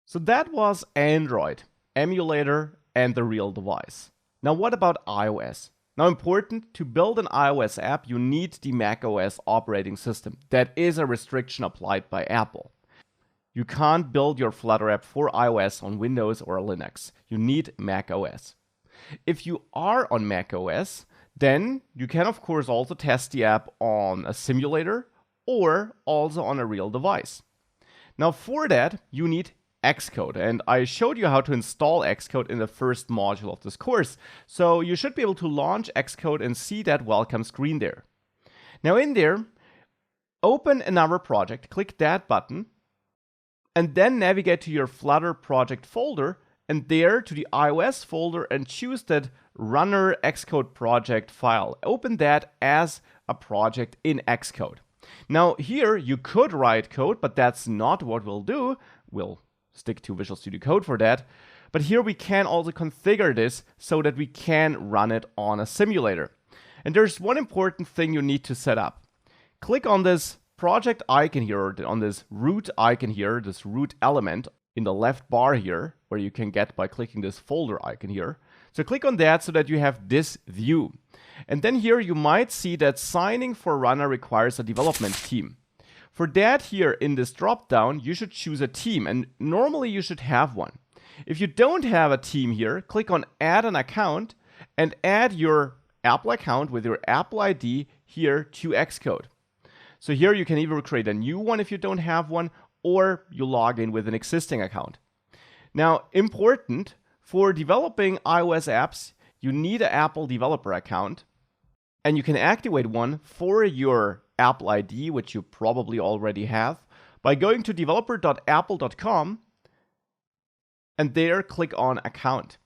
So that was Android, Emulator, and the real device. Now what about iOS? Now important, to build an iOS app, you need the macOS operating system. That is a restriction applied by Apple. You can't build your Flutter app for iOS on Windows or Linux. You need macOS. If you are on macOS, then you can of course also test the app on a simulator or also on a real device. Now for that, you need Xcode, and I showed you how to install Xcode in the first module of this course, so you should be able to launch Xcode and see that welcome screen there. Now in there, open another project, click that button, and then navigate to your Flutter project folder, and there to the iOS folder and choose that runner Xcode project file. Open that as a project in Xcode. Now here you could write code, but that's not what we'll do. We'll stick to Visual Studio Code for that. But here we can also configure this so that we can run it on a simulator. And there's one important thing you need to set up. Click on this project icon here, or on this root icon here, this root element in the left bar here, where you can get by clicking this folder icon here. So click on that so that you have this view. And then here you might see that signing for runner requires a development team. For that here in this drop-down, you should choose a team, and normally you should have one. If you don't have a team here, click on Add an Account and add your Apple account with your Apple ID here to Xcode. So here you can either create a new one if you don't have one, or you log in with an existing account. Now, important, for developing iOS apps, you need an Apple developer account, and you can activate one for your Apple ID, which you probably already have, by going to developer.apple.com and there click on account.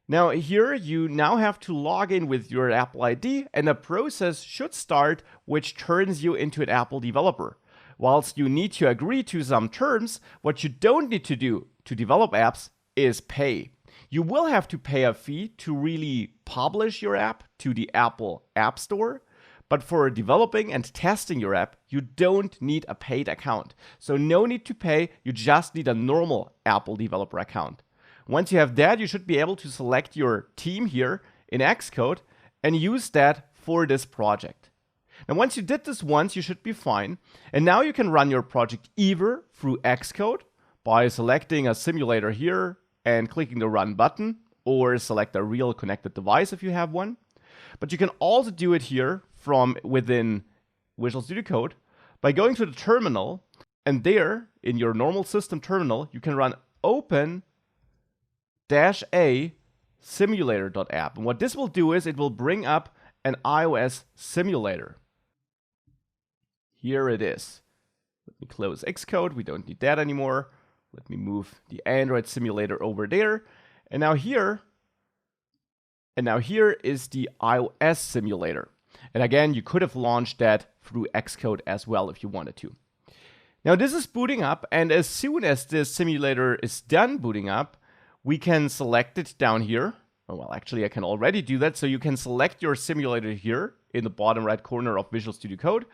Now here you now have to log in with your Apple ID, and a process should start which turns you into an Apple developer. Whilst you need to agree to some terms, what you don't need to do to develop apps is pay. You will have to pay a fee to really publish your app to the Apple App Store, but for developing and testing your app, you don't need a paid account. So no need to pay, you just need a normal Apple developer account. Once you have that, you should be able to select your team here in Xcode and use that for this project. Now once you did this once, you should be fine. And now you can run your project either through Xcode by selecting a simulator here and clicking the Run button, or select a real connected device if you have one. But you can also do it here from within Visual Studio Code by going to the terminal, and there in your normal system terminal, you can run open -a simulator.app. And what this will do is it will bring up an iOS simulator. Here it is. Let me close Xcode. We don't need that anymore. Let me move the Android simulator over there. And now here is the iOS simulator. And again, you could have launched that through Xcode as well if you wanted to. Now this is booting up, and as soon as this simulator is done booting up, we can select it down here. Well, actually I can already do that. So you can select your simulator here in the bottom right corner of Visual Studio Code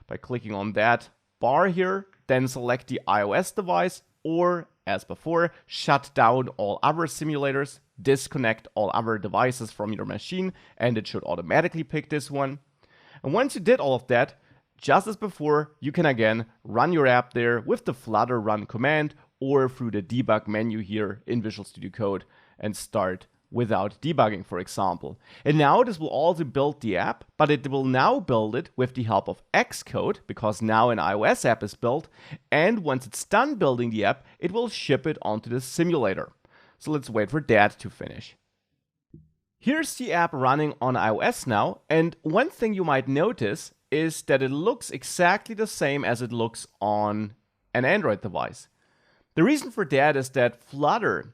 by clicking on that bar here, then select the iOS device, or as before, shut down all other simulators, disconnect all other devices from your machine, and it should automatically pick this one. And once you did all of that, just as before, you can again run your app there with the Flutter run command or through the debug menu here in Visual Studio Code and start without debugging, for example. And now this will also build the app, but it will now build it with the help of Xcode, because now an iOS app is built, and once it's done building the app, it will ship it onto the simulator. So let's wait for that to finish. Here's the app running on iOS now, and one thing you might notice is that it looks exactly the same as it looks on an Android device. The reason for that is that Flutter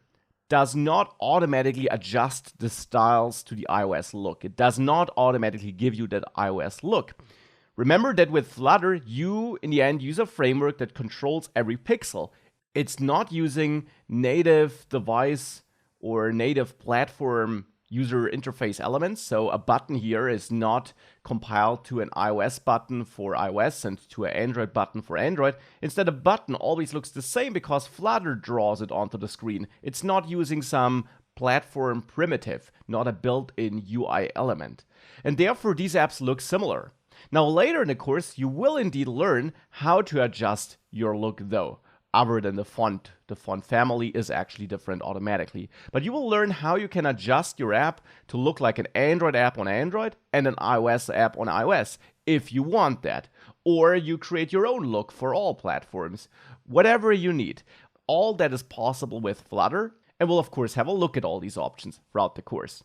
does not automatically adjust the styles to the iOS look. It does not automatically give you that iOS look. Remember that with Flutter, you in the end use a framework that controls every pixel. It's not using native device or native platform user interface elements. So a button here is not compiled to an iOS button for iOS and to an Android button for Android. Instead, a button always looks the same because Flutter draws it onto the screen. It's not using some platform primitive, not a built-in UI element. And therefore, these apps look similar. Now, later in the course, you will indeed learn how to adjust your look though. Other than the font family is actually different automatically. But you will learn how you can adjust your app to look like an Android app on Android and an iOS app on iOS, if you want that. Or you create your own look for all platforms. Whatever you need. All that is possible with Flutter, and we'll of course have a look at all these options throughout the course.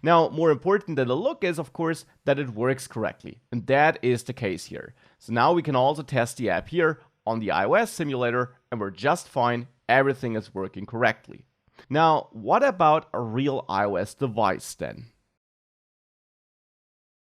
Now, more important than the look is, of course, that it works correctly. And that is the case here. So now we can also test the app here on the iOS simulator, and we're just fine. Everything is working correctly. Now, what about a real iOS device then?